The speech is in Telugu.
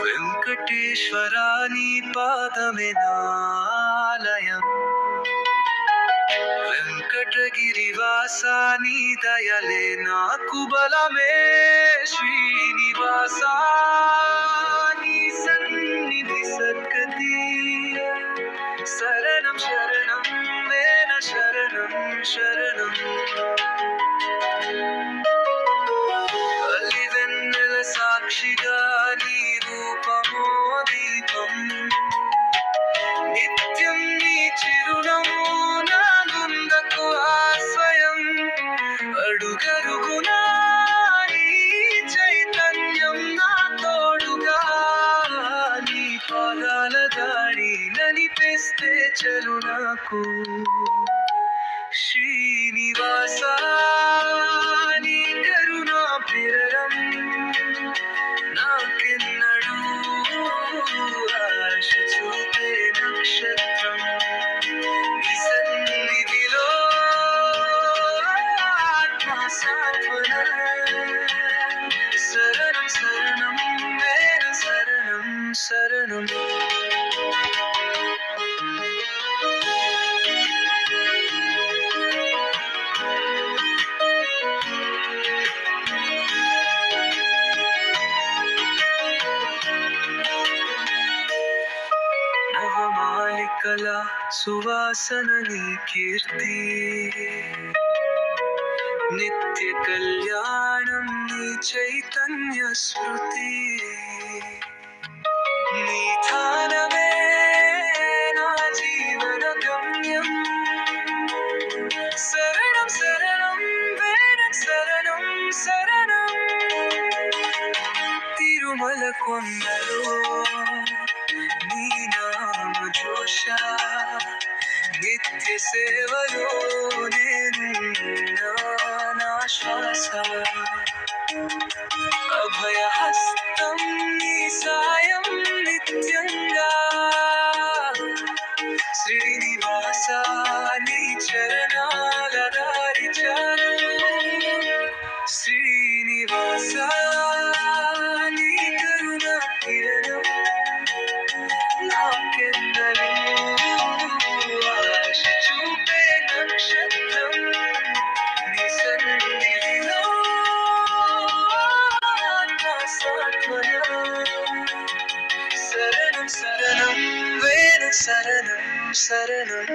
వెంకటేశ్వరా నీ పాదమే నాలయం, వెంకటగిరివాసా నీ దయలే నాకు బలమే. శ్రీనివాసా నీ సన్నిధి సద్గతి, శరణం శరణం వేద శరణం శరణం. అలివెన్నెల సాక్షిగా నీ రూపమో దీపం, నిత్యం నీ చిరునవ్వు నా గుండెకు ఆశ్రయం. అడుగడుగునా నీ చైతన్యం నా తోడుగా, నీ పాదాల దారి నడిపిస్తే చలు నాకు. శ్రీనివాసా నీ కరుణా పిరరం నాకెన్నడూ ఆశ చూపే నక్షత్రం. నీ సన్నిధిలో ఆత్మ సాత్వన, శరణం శరణం వేద శరణం శరణం. నవమాలికల సువాసన నీ కీర్తి, నిత్య కళ్యాణం నీ చైతన్య స్మృతి. నీ ధ్యానమే నా జీవన గమ్యం, శరణం శరణం వేద శరణం శరణం. తిరుమల కొండలో నీ నామ ఘోష, నిత్య సేవలో నేను నా శ్వాస. అభయహస్తం నీ సాయం నిత్యంగా, శ్రీనివాసా నీ చరణాల దారి చాలు. శ్రీనివాసా నీ కరుణా కిరణం నాకెన్నడూ ఆశ చూపే నక్షత్రం. నీ సన్నిధిలో ఆత్మ సాత్వన, శరణం శరణం వేద శరణం శరణం.